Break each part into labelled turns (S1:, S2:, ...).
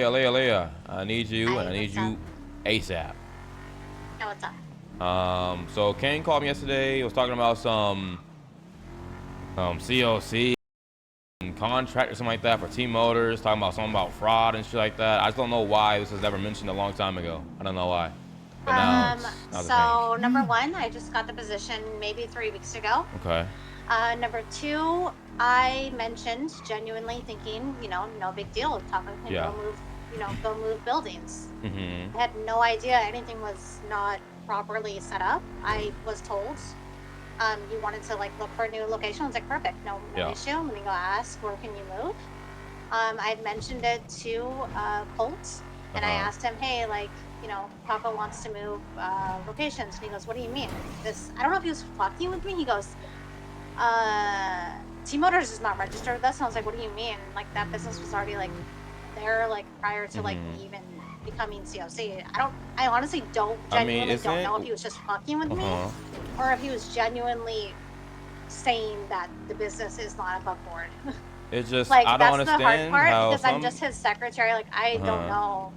S1: Leah, I need you, and
S2: Hi,
S1: I need
S2: what's up?
S1: you ASAP.
S2: Yeah, what's up?
S1: So Kane called me yesterday. He was talking about some COC and contract or something like that for T Motors. Talking about something about fraud and shit like that. I just don't know why this was never mentioned a long time ago. I don't know why, but now it's a thing.
S2: So number one, I just got the position maybe 3 weeks ago.
S1: Okay.
S2: Number two, I mentioned genuinely thinking, no big deal. Taco can
S1: Yeah.
S2: go move, go move buildings.
S1: Mhm.
S2: I had no idea anything was not properly set up. I was told, you wanted to like look for a new location. I was like, perfect, no
S1: Yeah.
S2: issue. I'm gonna go ask where can you move. I had mentioned it to Colt, and I asked him, hey, like, Taco wants to move locations. And he goes, what do you mean? I don't know if he was fucking with me. He goes, T Motors is not registered with us. And I was like, what do you mean? Like, that business was already, like, there, like, prior to, like, me even becoming COC. I honestly genuinely don't know if he was just fucking with me or if he was genuinely saying that the business is not above board.
S1: It's just
S2: Like,
S1: I don't
S2: that's the hard
S1: understand
S2: part
S1: how
S2: because I'm
S1: some.
S2: just his secretary. Like, I don't know.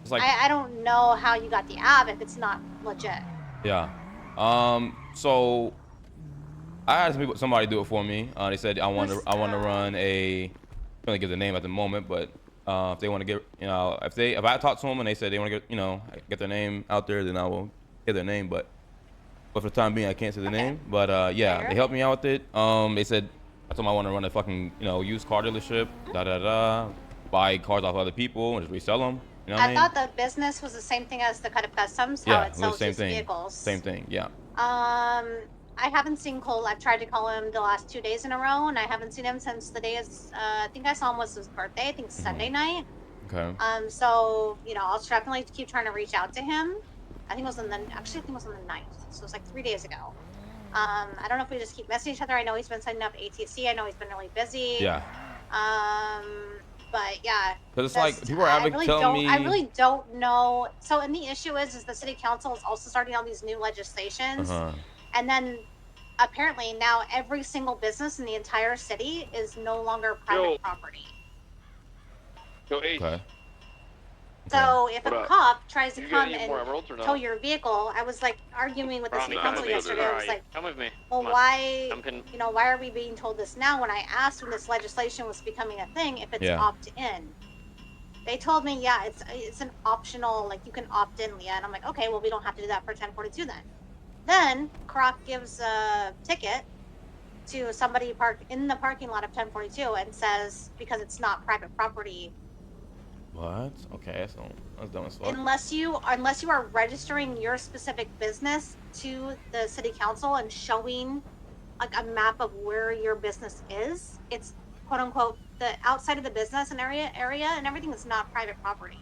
S1: It's like
S2: I don't know how you got the app if it's not legit.
S1: yeah. So I had somebody do it for me. They said I want to run a. I'm gonna give the name at the moment, but if they want to get if I talk to them and they said they want to get their name out there, then I will get their name. But for the time being, I can't say the name. But yeah, they helped me out with it. They said I told them I want to run a fucking used car dealership, buy cars off other people and just resell them. You know what I
S2: I
S1: mean?
S2: thought the business was the same thing as the Cut of Customs, how
S1: Yeah,
S2: it
S1: it was
S2: sells
S1: the same
S2: used
S1: thing. Same
S2: vehicles.
S1: thing. Yeah.
S2: I haven't seen Cole. I've tried to call him the last 2 days in a row, and I haven't seen him since the day is. I think I saw him was his birthday. I think Sunday night.
S1: Okay.
S2: So I'll definitely keep trying to reach out to him. I think it was actually I think it was on the 9th, so it was like 3 days ago. I don't know if we just keep messaging each other. I know he's been setting up ATC. I know he's been really busy.
S1: Yeah.
S2: But yeah,
S1: Because it's like people are actually telling
S2: I
S1: me.
S2: really don't know. So, and the issue is the city council is also starting all these new legislations, and then apparently now every single business in the entire city is no longer private property.
S3: Yo, H.
S1: Okay.
S2: So if a cop tries to come and tow
S3: no?
S2: your vehicle, I was like arguing with the city council yesterday. I was like,
S3: come with me.
S2: well, why, why are we being told this now when I asked when this legislation was becoming a thing if it's opt-in? They told me, yeah, it's an optional, like you can opt in, Leah. And I'm like, okay, well, we don't have to do that for 1042 then. Then Croc gives a ticket to somebody parked in the parking lot of 1042 and says, because it's not private property.
S1: What? Okay, that's dumb as fuck.
S2: Unless you are registering your specific business to the city council and showing like a map of where your business is, it's quote unquote the outside of the business and area and everything is not private property.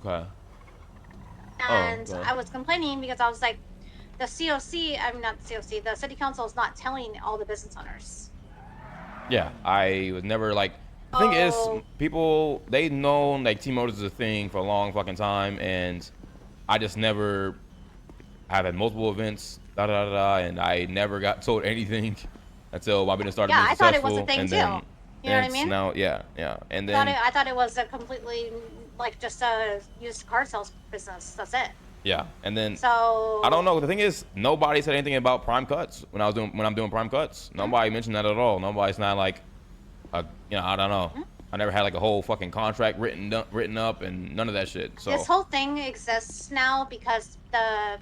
S1: Okay.
S2: And I was complaining because I was like, the COC, I mean not the COC, the city council is not telling all the business owners.
S1: Yeah, I was never like. The thing is, people they know like T Motors is a thing for a long fucking time, and I just never have had multiple events, and I never got told anything until my business started being successful.
S2: Yeah, I thought it was a thing too. You know what I mean?
S1: Now, yeah, and then
S2: I thought it was a completely like just a used car sales business. That's it.
S1: Yeah, and then
S2: so
S1: I don't know. The thing is, nobody said anything about prime cuts when I'm doing prime cuts. Nobody mentioned that at all. Nobody's not like, I don't know. I never had like a whole fucking contract written up and none of that shit. So
S2: this whole thing exists now because the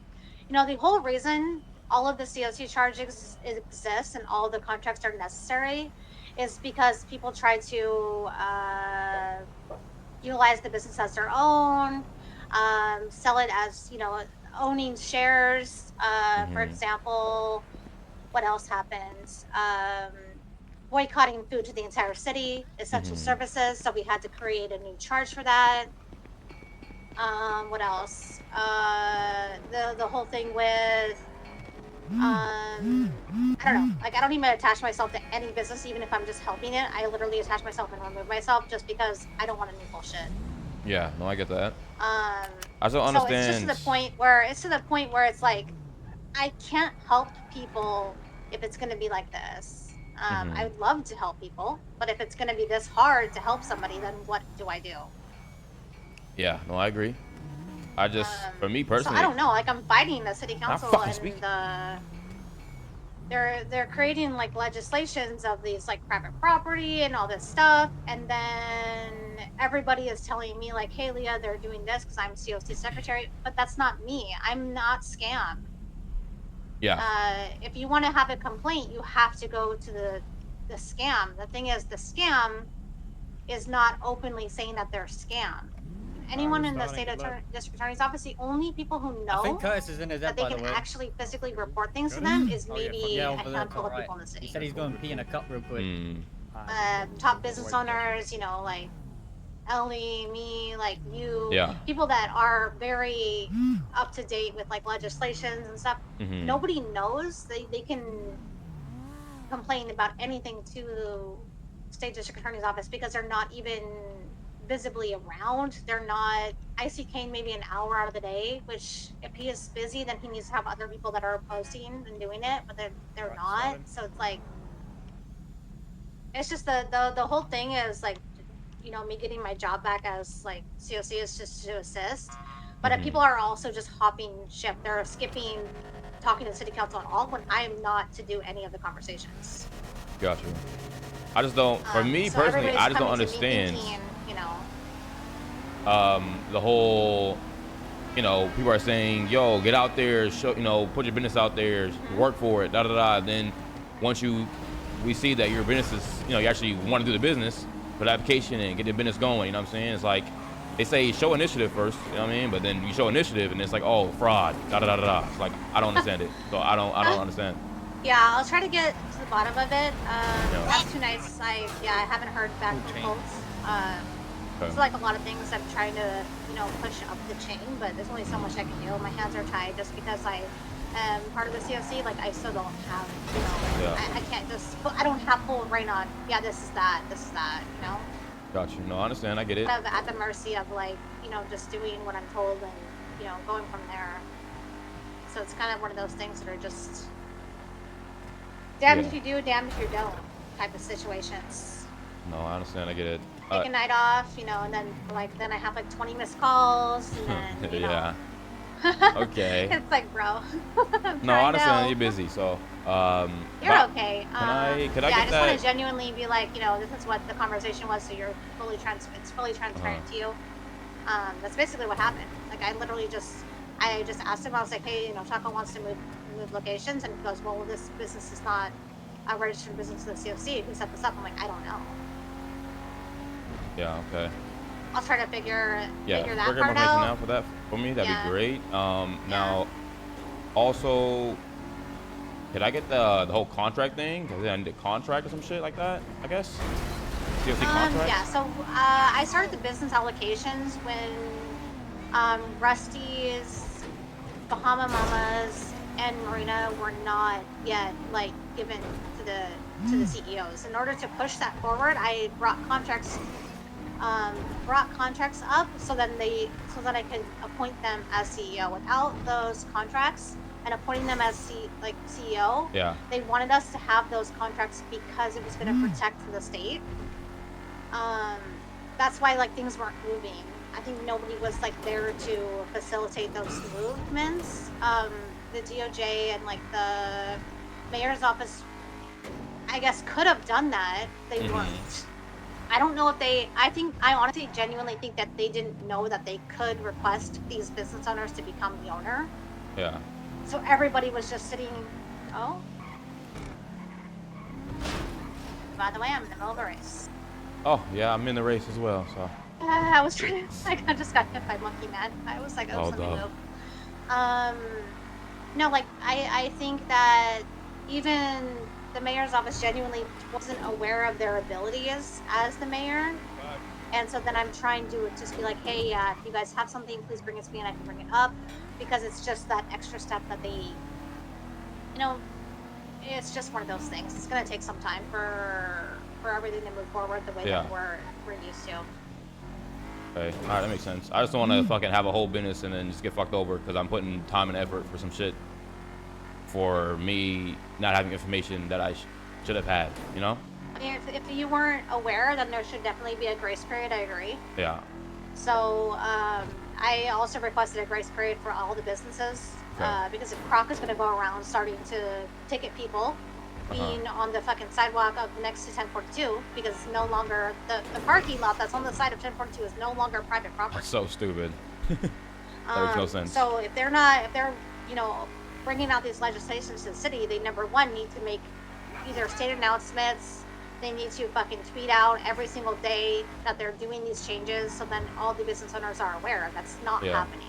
S2: whole reason all of the COC charges exist and all the contracts are necessary is because people try to utilize the business as their own, sell it as owning shares. For example, what else happens? Boycotting food to the entire city, essential services. So we had to create a new charge for that. What else? The whole thing with I don't know. Like I don't even attach myself to any business, even if I'm just helping it. I literally attach myself and remove myself just because I don't want any bullshit.
S1: Yeah, no, I get that.
S2: I
S1: don't understand.
S2: So it's just to the point where it's like I can't help people if it's gonna be like this. I would love to help people, but if it's going to be this hard to help somebody, then what do I do?
S1: Yeah, no, I agree. I just, for me
S2: So I
S1: personally,
S2: don't know. Like I'm fighting the city
S1: not
S2: council
S1: fucking
S2: and
S1: speak.
S2: they're creating like legislations of these like private property and all this stuff, and then everybody is telling me like, hey Leah, they're doing this because I'm COC secretary, but that's not me. I'm not scam.
S1: Yeah.
S2: If you want to have a complaint, you have to go to the scam. The thing is, the scam is not openly saying that they're scam. Anyone in the state district attorney's office, the only people who
S4: I think
S2: know
S4: Curtis is in his
S2: that
S4: head,
S2: they
S4: by the
S2: can
S4: way.
S2: actually physically report things to them is maybe a
S4: over there,
S2: handful of
S4: right.
S2: people in the city.
S4: He said he's going to pee in a cup real quick.
S2: Top business owners, you know, like Ellie, me, like you,
S1: Yeah.
S2: people that are very up to date with like legislations and stuff. Nobody knows. They can complain about anything to the state district attorney's office because they're not even visibly around. They're not. I see Kane maybe an hour out of the day, which if he is busy, then he needs to have other people that are posting and doing it, but they're not. So it's like, it's just the whole thing is like, you know, me getting my job back as like COC is just to assist. But if people are also just hopping ship, they're skipping talking to the city council at all when I am not to do any of the conversations.
S1: Gotcha. I just don't, for me
S2: So
S1: personally, I just don't
S2: everybody's coming to me
S1: understand,
S2: thinking, you know,
S1: the whole, you know, people are saying, yo, get out there, show, you know, put your business out there, work for it, da da da. Then once we see that your business is, you know, you actually want to do the business, put the application and get the business going, you know what I'm saying? It's like, they say show initiative first, you know what I mean? But then you show initiative and it's like, oh, fraud, da da da da da. It's like, I don't understand it. So I don't understand.
S2: yeah, I'll try to get to the bottom of it. Last 2 nights, I haven't heard back from folks. It's like a lot of things I'm trying to, you know, push up the chain, but there's only so much I can do. My hands are tied just because I am part of the COC. Like I still don't have, you know, I can't just, I don't have full reign on. Yeah, this is that, you know.
S1: Got you. No, I understand. I get it.
S2: Kind of at the mercy of like, you know, just doing what I'm told and, you know, going from there. So it's kind of one of those things that are just damned if you do, damned if you don't type of situations.
S1: No, I understand. I get it.
S2: Take a night off, you know, and then I have like 20 missed calls, and then, you know.
S1: Okay.
S2: It's like, bro.
S1: No, I understand. You're busy, so.
S2: You're okay.
S1: Could I get
S2: I just want
S1: that?
S2: to genuinely be like, you know, this is what the conversation was, so you're fully it's fully transparent to you. That's basically what happened. Like I literally I just asked him. I was like, hey, you know, Taco wants to move locations, and he goes, well, this business is not a registered business to the COC. Who set this up? I'm like, I don't know.
S1: Yeah. Okay.
S2: I'll try to figure that
S1: figure
S2: part
S1: information
S2: out.
S1: out for that for me. That'd be great. Now, also, could I get the whole contract thing? Cause I need a contract or some shit like that. I guess. COC contract.
S2: Yeah. So I started the business allocations when Rusty's, Bahama Mamas, and Marina were not yet like given to the CEOs. In order to push that forward, I brought contracts up so that I could appoint them as CEO. Without those contracts and appointing them as CEO, they wanted us to have those contracts because it was going to protect the state. That's why like things weren't moving. I think nobody was like there to facilitate those movements. The DOJ and like the mayor's office, I guess, could have done that. They weren't. I don't know if I honestly genuinely think that they didn't know that they could request these business owners to become the owner.
S1: Yeah.
S2: So everybody was just sitting, oh. By the way, I'm in the middle of a race.
S1: Oh, yeah, I'm in the race as well, so.
S2: I was trying to, I just got hit by Monkey Man. I was like, oh, let me move. No, like, I think that even the mayor's office genuinely wasn't aware of their abilities as the mayor. And so then I'm trying to just be like, hey, if you guys have something, please bring it to me and I can bring it up. Because it's just that extra step that they, you know, it's just one of those things. It's going to take some time for everything to move forward the way that we're used to.
S1: Okay, all right, that makes sense. I just don't want to fucking have a whole business and then just get fucked over because I'm putting time and effort for some shit for me not having information that I should have had. You know?
S2: I mean, if you weren't aware, then there should definitely be a grace period. I agree.
S1: Yeah.
S2: So I also requested a grace period for all the businesses because if Croc is going to go around starting to ticket people being on the fucking sidewalk of next to 1042 because it's no longer the parking lot that's on the side of 1042 is no longer private property.
S1: That's so stupid. That makes no sense.
S2: So if they're you know, bringing out these legislations to the city, they number one need to make either state announcements. They need to fucking tweet out every single day that they're doing these changes, so then all the business owners are aware. That's not happening.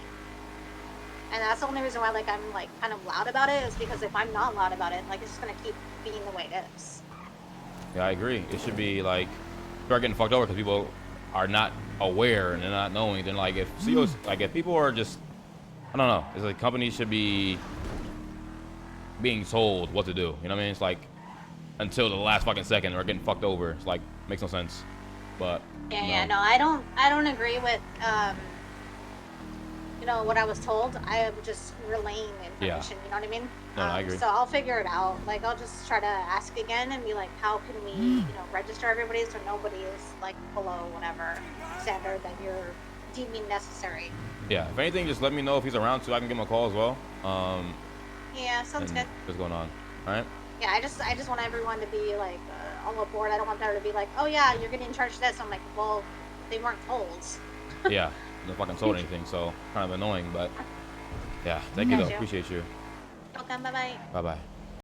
S2: And that's the only reason why, like, I'm like kind of loud about it is because if I'm not loud about it, like, it's just gonna keep being the way it is.
S1: Yeah, I agree. It should be like start getting fucked over because people are not aware and they're not knowing. Then like if CEOs, like if people are just, I don't know, it's like companies should be being told what to do. You know what I mean? It's like until the last fucking second they're getting fucked over. It's like makes no sense. But
S2: No, I don't agree with you know what I was told. I am just relaying information. You know what I mean?
S1: No, I agree.
S2: So I'll figure it out. Like I'll just try to ask again and be like, how can we, you know, register everybody so nobody is like below whatever standard that you're deeming necessary.
S1: Yeah, if anything, just let me know if he's around so I can give him a call as well.
S2: Yeah, sounds good.
S1: What's going on? All right.
S2: Yeah, I just want everyone to be like all aboard. I don't want them to be like, oh yeah, you're getting charged for this. I'm like, well, they weren't told.
S1: Yeah, no fucking told anything, so kind of annoying, but yeah, thank you though. Appreciate you.
S2: Welcome. Bye bye.
S1: Bye bye.